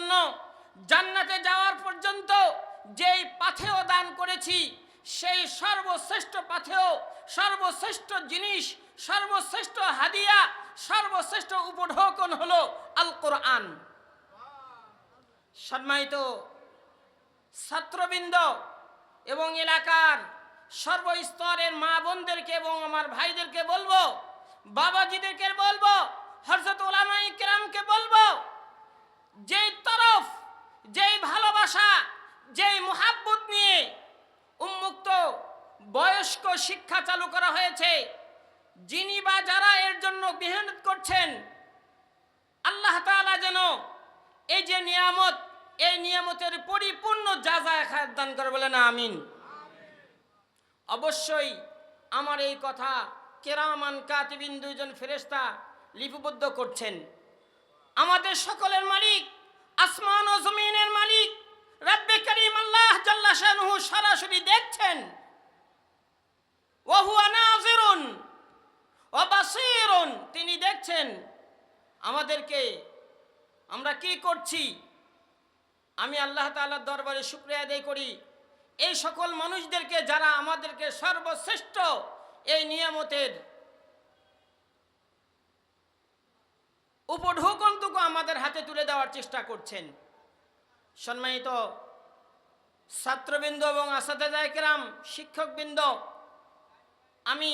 জন্য জান্নাতে যাওয়ার পর্যন্ত যেই পাথেয় দান করেছি, সেই সর্বশ্রেষ্ঠ পাথেয়, সর্বশ্রেষ্ঠ জিনিস, সর্বশ্রেষ্ঠ হাদিয়া, সর্বশ্রেষ্ঠ উপঢৌকন হলো আল কোরআন। সম্মানিত ছাত্রবৃন্দ এবং এলাকার সর্বস্তরের মা বোনদেরকে এবং আমার ভাইদেরকে বলবো, বাবাজিদেরকে বলবো, হযরত উলামায়ে কেরামকে বলবো, যেই তরফ, যেই ভালোবাসা, যেই মুহাব্বত নিয়ে উন্মুক্ত বয়স্ক শিক্ষা চালু করা হয়েছে, যিনি বা যারা এর জন্য মেহনত করছেন, আল্লাহ তাআলা যেন এই যে নিয়ামত, এই নিয়ামতের পরিপূর্ণ যাজায় খায়র দান করে, বলেন আমিন। অবশ্যই আমার এই কথা কেরামান কাতিবিন, দুইজন ফেরেশতা লিপিবদ্ধ করছেন। আমাদের সকলের মালিক, আসমান ও জমিনের মালিক রব্বে করিম আল্লাহ জাল্লা শানুহু সরাসরি দেখছেন। ওয়া হুয়া নাযিরুন ওয়া বাসীরুন, তিনি দেখছেন আমাদেরকে আমরা কি করছি। আমি আল্লাহ তাআলার দরবারে শুকরিয়া আদায় করি এই সকল মানুষদেরকে যারা আমাদেরকে সর্বশ্রেষ্ঠ এই নিয়ামতের উপঢৌকনটুকু আমাদের হাতে তুলে দেওয়ার চেষ্টা করছেন। সম্মানিত ছাত্রবৃন্দ এবং আসাতিজা কিরাম, শিক্ষকবৃন্দ, আমি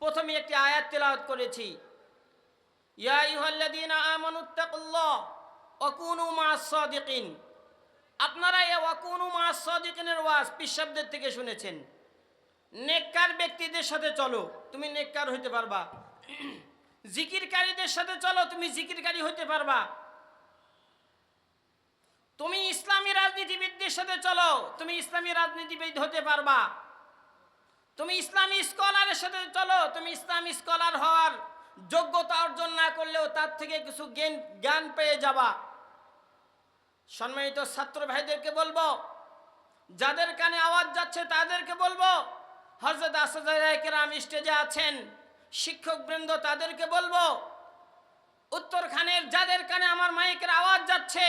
প্রথমে একটি আয়াত তেলাওয়াত করেছি, ইয়া আইয়ুহাল্লাযীনা আমানুত্তাকুল্লাহ ওয়া কুনু মা'আস সাদিকিন। আপনারা এই ওয়া কুনু মা'আস সাদিকিনের ওয়াজ পীর সাহেবদের থেকে শুনেছেন। নেককার ব্যক্তিদের সাথে চলো, তুমি নেককার হইতে পারবা। জিকিরকারীদের সাথে চলো, তুমি জিকিরকারী হইতে পারবা। তুমি ইসলামী রাজনীতিবিদদের সাথে চলো, তুমি ইসলামী রাজনীতিবিদ হতে পারবা। তুমি ইসলামী স্কলারের সাথে চলো, তুমি ইসলামী স্কলার হওয়ার যোগ্যতা অর্জন না করলেও তার থেকে কিছু জ্ঞান পেয়ে যাবা। সম্মানিত ছাত্র ভাইদেরকে বলবো, যাদের কানে আওয়াজ যাচ্ছে তাদেরকে বলবো, হযরত আসাতিজা কিরাম স্টেজে আছেন, শিক্ষকবৃন্দ তাদেরকে বলবো, উত্তরখানের যাদের কানে আমার মাইকের আওয়াজ যাচ্ছে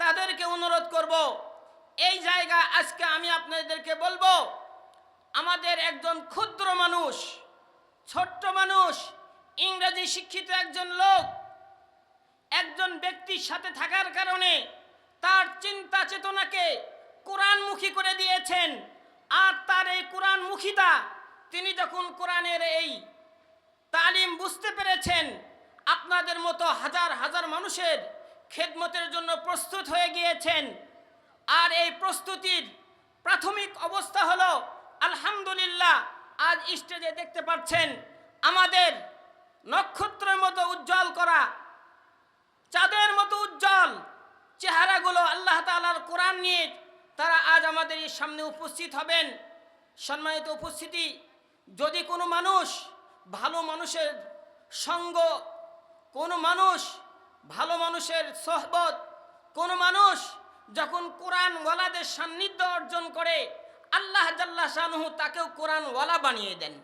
তাদেরকে অনুরোধ করব, এই জায়গায় আজকে আমি আপনাদেরকে বলবো, আমাদের একজন ক্ষুদ্র মানুষ, ছোট্ট মানুষ, ইংরেজি শিক্ষিত একজন লোক, একজন ব্যক্তির সাথে থাকার কারণে তার চিন্তা চেতনাকে কোরআনমুখী করে দিয়েছেন। আর তার এই কোরআনমুখিতা, তিনি যখন কোরআনের এই তালিম বুঝতে পেরেছেন, আপনাদের মতো হাজার হাজার মানুষের খেদমতের জন্য প্রস্তুত হয়ে গিয়েছেন। আর এই প্রস্তুতির প্রাথমিক অবস্থা হলো আলহামদুলিল্লাহ, আজ স্টেজে দেখতে পাচ্ছেন আমাদের নক্ষত্রের মতো উজ্জ্বল করা, চাঁদের মতো উজ্জ্বল চেহারাগুলো আল্লাহ তাআলার কোরআন নিয়ে তারা আজ আমাদের এই সামনে উপস্থিত হবেন। সম্মানিত উপস্থিতি, যদি কোনো মানুষ ভালো মানুষের সঙ্গ, কোনো মানুষ ভালো মানুষের সোহবত, কোনো মানুষ যখন কোরআনওয়ালাদের সান্নিধ্য অর্জন করে, আল্লাহ জাল্লা শানুহু তাকেও কোরআনওয়ালা বানিয়ে দেন।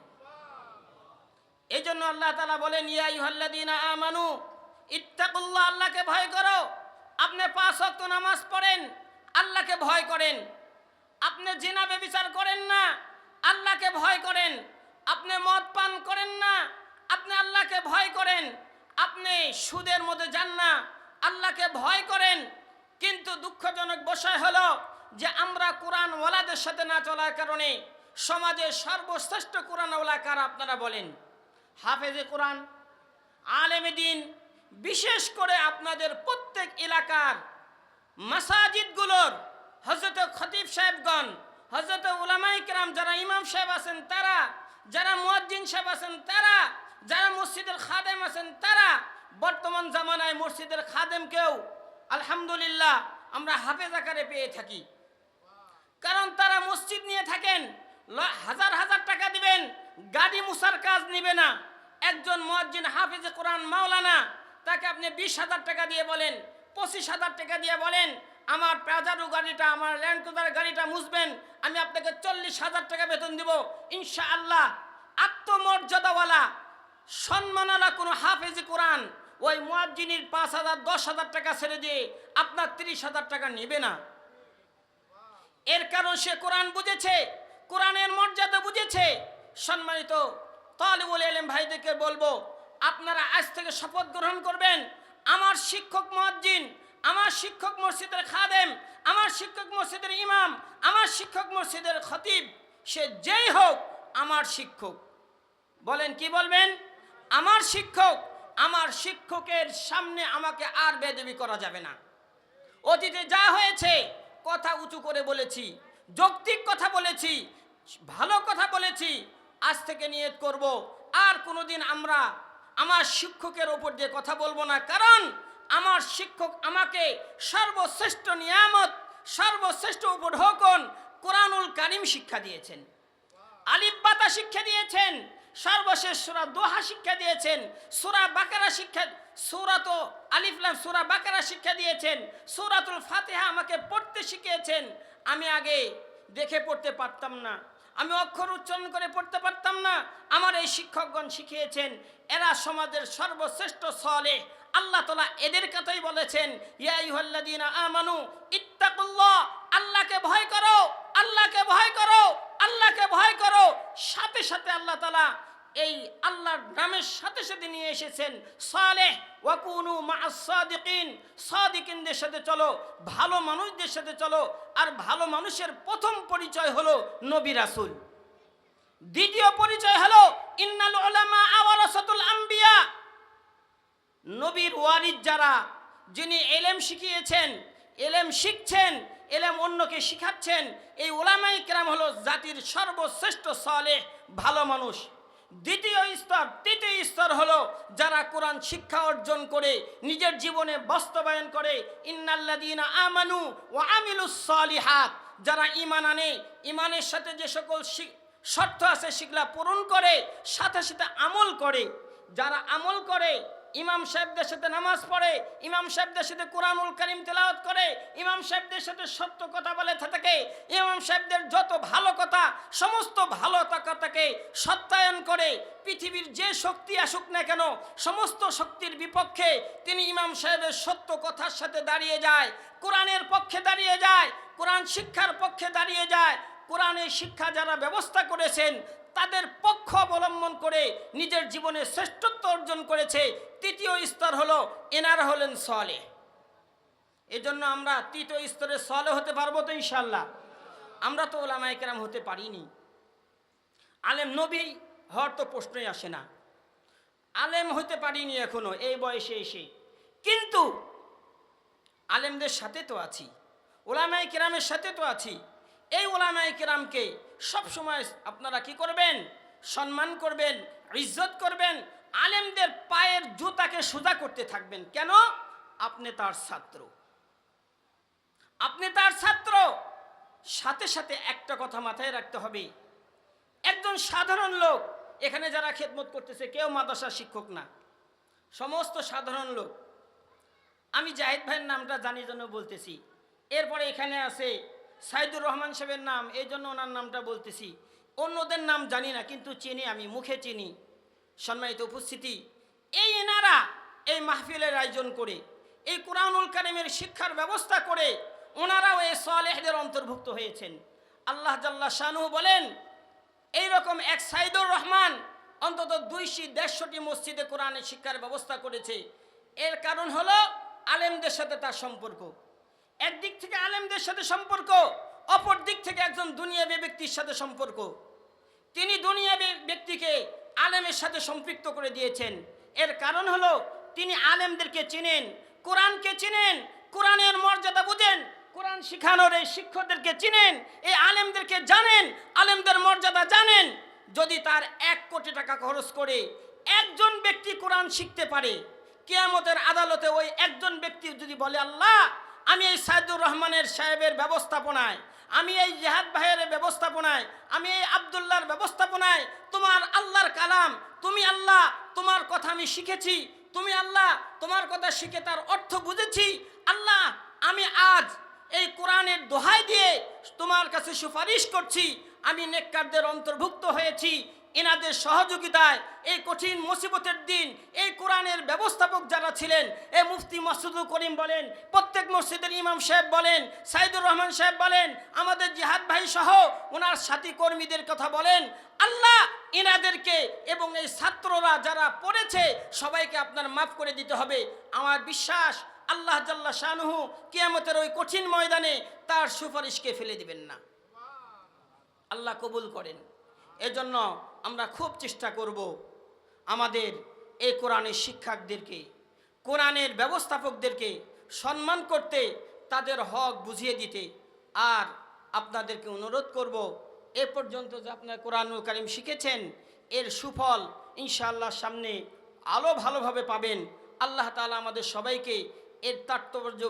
এই জন্য আল্লাহ তাআলা বলেন, ইয়া আইয়ুহাল্লাযীনা আমানু ইত্তাকুল্লাহ, আল্লাহকে ভয় করো। আপনি 5 ওয়াক্ত নামাজ পড়েন, আল্লাহকে ভয় করেন। আপনি জিনা ব্যভিচার করেন না, আল্লাহকে ভয় করেন। আপনি মদ পান করেন না, আপনি আল্লাহকে ভয় করেন। আপনি সুদের মধ্যে যান না, আল্লাহকে ভয় করেন। কিন্তু দুঃখজনক বিষয় হলো যে আমরা কোরআনওয়ালাদের সাথে না চলার কারণে সমাজের সর্বশ্রেষ্ঠ কোরআনওয়ালা কারা আপনারা বলেন? হাফেজে কোরআন, আলেমে দ্বীন, বিশেষ করে আপনাদের প্রত্যেক এলাকার মাসাজিদগুলোর হযরত খতিব সাহেবগণ, হযরত উলামায়ে কেরাম, যারা ইমাম সাহেব আছেন তারা, যারা মুয়াজ্জিন সাহেব আছেন তারা, যারা মসজিদের খাদেম আছেন তারা, বর্তমান জামানায় মসজিদের খাদেমকেও আলহামদুলিল্লাহ আমরা হাফেজ আকারে পেয়ে থাকি। কারণ তারা মসজিদ নিয়ে থাকেন, হাজার হাজার টাকা দিবেন, গাড়ি মুছার কাজ নিবে না। একজন মুয়াজ্জিন হাফেজে কোরআন মাওলানা, তাকে আপনি 20,000 টাকা দিয়ে বলেন, 25,000 টাকা দিয়ে বলেন আমার প্যাজারো গাড়িটা, আমার ল্যান্ড ক্রুজার গাড়িটা মুছবেন, আমি আপনাকে 40,000 টাকা বেতন দিব। ইনশাআল্লাহ আত্মমর্যাদাওয়ালা, সম্মানওয়ালা কোনো হাফেজে কোরআন, ওই মুয়াজ্জিনের 5,000 10,000 টাকা ছেড়ে দিয়ে আপনার 30,000 টাকা নেবে না। এর কারণ সে কোরআন বুঝেছে, কোরআনের মর্যাদা বুঝেছে। সম্মানিত তালিবুল ইলম ভাইদেরকে বলবো, আপনারা আজ থেকে শপথ গ্রহণ করবেন, আমার শিক্ষক মুয়াজ্জিন, আমার শিক্ষক মসজিদের খাদেম, আমার শিক্ষক মসজিদের ইমাম, আমার শিক্ষক মসজিদের খতিব, সে যেই হোক আমার শিক্ষক। বলেন কি বলবেন? আমার শিক্ষক। আমার শিক্ষকের সামনে আমাকে আর বেয়াদবি করা যাবে না। অতীতে যা হয়েছে কথা উঁচু করে বলেছি, যৌক্তিক কথা বলেছি, ভালো কথা বলেছি। আজ থেকে নিয়ত করব আর কোনোদিন আমরা আমার শিক্ষকের ওপর দিয়ে কথা বলবো না। কারণ আমার শিক্ষক আমাকে সর্বশ্রেষ্ঠ নিয়ামত, সর্বশ্রেষ্ঠ উপঢৌকন কোরআনুল কারীম শিক্ষা দিয়েছেন, আলিফ বাতা শিক্ষা দিয়েছেন, সর্বশেষ সূরা দোহা শিক্ষা দিয়েছেন, সূরা বাকারা শিক্ষা, সূরাত আলিফ লাম সূরা বাকারা শিক্ষা দিয়েছেন, সূরাতুল ফাতিহা আমাকে পড়তে শিখিয়েছেন। আমি আগে দেখে পড়তে পারতাম না, আমি অক্ষর উচ্চারণ করে পড়তে পারতাম না, আমার এই শিক্ষকগণ শিখিয়েছেন। এরা সমাজের সর্বশ্রেষ্ঠ সালেহ। আল্লাহ তাআলা এদের কথাই বলেছেন, ইয়া আইয়ুহাল্লাযীনা আমানু ইত্তাকুল্লাহ, আল্লাহকে ভয় করো, আল্লাহকে ভয় করো, আল্লাহকে ভয় করো। সাথে সাথে আল্লাহ তাআলা এই আল্লাহর নামের সাথে সাথে নিয়ে এসেছেন সালেহ, ওয়া কুনু মা'আস সাদিকিন, সাদিকিনদের সাথে চলো, ভালো মানুষদের সাথে চলো। আর ভালো মানুষের প্রথম পরিচয় হলো নবী রাসূল, দ্বিতীয় পরিচয় হলো ইন্নাল উলামা ওয়ারাসাতুল আম্বিয়া, নবীর ওয়ারিস যারা, যিনি ইলম শিখিয়েছেন, ইলম শিখছেন, ইলম অন্যকে শিখাচ্ছেন, এই উলামায়ে কেরাম হলো জাতির সর্বশ্রেষ্ঠ সালেহ ভালো মানুষ। দ্বিতীয় স্তর, তৃতীয় স্তর হলো যারা কোরআন শিক্ষা অর্জন করে নিজের জীবনে বাস্তবায়ন করে। ইন্নাল্লাযীনা আমানু ওয়া আমিলুস সালিহাত, যারা ঈমান আনে, ঈমানের সাথে যে সকল শর্ত আছে সেগুলা পূরণ করে, সাথে সাথে আমল করে। যারা আমল করে, ইমাম সাহেবদের সাথে নামাজ পড়ে, ইমাম সাহেবদের সাথে কোরআনুল কারীম তেলাওয়াত করে, ইমাম সাহেবদের সাথে সত্য কথা বলে থাকে, ইমাম সাহেবদের যত ভালো কথা, সমস্ত ভালো কথাকে সত্যায়ন করে। পৃথিবীর যে শক্তি আসুক না কেন, সমস্ত শক্তির বিপক্ষে তিনি ইমাম সাহেবের সত্য কথার সাথে দাঁড়িয়ে যায়, কোরআনের পক্ষে দাঁড়িয়ে যায়, কোরআন শিক্ষার পক্ষে দাঁড়িয়ে যায়। কোরআনের শিক্ষা যারা ব্যবস্থা করেছেন তাদের পক্ষ অবলম্বন করে নিজের জীবনে শ্রেষ্ঠত্ব অর্জন করেছে। তৃতীয় স্তর হলো এনারা হলেন সালেহ। এজন্য আমরা তৃতীয় স্তরে সালেহ হতে পারবো তো ইনশাআল্লাহ? আমরা তো উলামায়ে কেরাম হতে পারিনি, আলেম নবী হওয়ার তো প্রশ্নই আসে না, আলেম হতে পারিনি এখনো এই বয়সে এসে। কিন্তু আলেমদের সাথে তো আছি, উলামায়ে কেরামের সাথে তো আছি। এই উলামায়ে কেরামকে সবসময় আপনারা কি করবেন? সম্মান করবেন, ইজ্জত করবেন, আলেমদের পায়ের জুতাকে সোজা করতে থাকবেন। কেন? আপনি তার ছাত্র, আপনি তার ছাত্র। সাথে সাথে একটা কথা মাথায় রাখতে হবে, একজন সাধারণ লোক, এখানে যারা খেদমত করতেছে কেউ মাদ্রাসার শিক্ষক না, সমস্ত সাধারণ লোক। আমি জাহিদ ভাইয়ের নামটা জানি জন্য বলতেছি। এরপরে এখানে আছে সাইদুর রহমান সাহেবের নাম, এই জন্য ওনার নামটা বলতেছি। অন্যদের নাম জানি না, কিন্তু চিনি, আমি মুখে চিনি। সম্মানিত উপস্থিতি, এই এনারা এই মাহফিলের আয়োজন করে, এই কোরআনুল কারীমের শিক্ষার ব্যবস্থা করে ওনারাও এই সালেহদের অন্তর্ভুক্ত হয়েছেন। আল্লাহ জাল্লা শানুহু বলেন, এইরকম এক সাইদুর রহমান অন্তত 200-150টি মসজিদে কোরআনের শিক্ষার ব্যবস্থা করেছে। এর কারণ হলো আলেমদের সাথে তার সম্পর্ক। একদিক থেকে আলেমদের সাথে সম্পর্ক, অপর দিক থেকে একজন দুনিয়াবী ব্যক্তির সাথে সম্পর্ক। তিনি দুনিয়াবী ব্যক্তিকে আলেমের সাথে সম্পৃক্ত করে দিয়েছেন। এর কারণ হলো তিনি আলেমদেরকে চিনেন, কোরআনকে চিনেন, কোরআনের মর্যাদা বুঝেন, কোরআন শিখানোর এই শিক্ষকদেরকে চিনেন, এই আলেমদেরকে জানেন, আলেমদের মর্যাদা জানেন। যদি তার 1 কোটি টাকা খরচ করে একজন ব্যক্তি কোরআন শিখতে পারে, কিয়ামতের আদালতে ওই একজন ব্যক্তি যদি বলে, আল্লাহ আমি এই সাইদুর রহমানের সাহেবের ব্যবস্থাপনায়, আমি এই জিহাদ ভাইয়ের ব্যবস্থাপনায়, আমি এই আব্দুল্লাহর ব্যবস্থাপনায় তোমার আল্লাহর কালাম, তুমি আল্লাহ তোমার কথা আমি শিখেছি, তুমি আল্লাহ তোমার কথা শিখে তার অর্থ বুঝেছি, আল্লাহ আমি আজ এই কোরআনের দোহাই দিয়ে তোমার কাছে সুপারিশ করছি, আমি নেককারদের অন্তর্ভুক্ত হয়েছি। এনাদের সহযোগিতায় এই কঠিন মুসিবতের দিন এই কোরআনের ব্যবস্থাপক যারা ছিলেন, এই মুফতি মাসুদুল করিম বলেন, প্রত্যেক মসজিদের ইমাম সাহেব বলেন, সাইদুর রহমান সাহেব বলেন, আমাদের জিহাদ ভাই সহ ওনার সাথী কর্মীদের কথা বলেন, আল্লাহ এনাদেরকে এবং এই ছাত্ররা যারা পড়েছে সবাইকে আপনার মাফ করে দিতে হবে। আমার বিশ্বাস আল্লাহ জাল্লা শানুহু কিয়ামতের ওই কঠিন ময়দানে তার সুপারিশকে ফেলে দিবেন না। আল্লাহ কবুল করেন। এজন্য আমরা খুব চেষ্টা করব আমাদের এই কোরআনের শিক্ষকদেরকে, কোরআনের ব্যবস্থাপকদেরকে সম্মান করতে, তাদের হক বুঝিয়ে দিতে। আর আপনাদেরকে অনুরোধ করব, এ পর্যন্ত যে আপনারা কোরআনুল কারীম শিখেছেন এর সুফল ইনশাআল্লাহ সামনে আলো ভালোভাবে পাবেন। আল্লাহ তাআলা আমাদের সবাইকে এর তাৎপর্য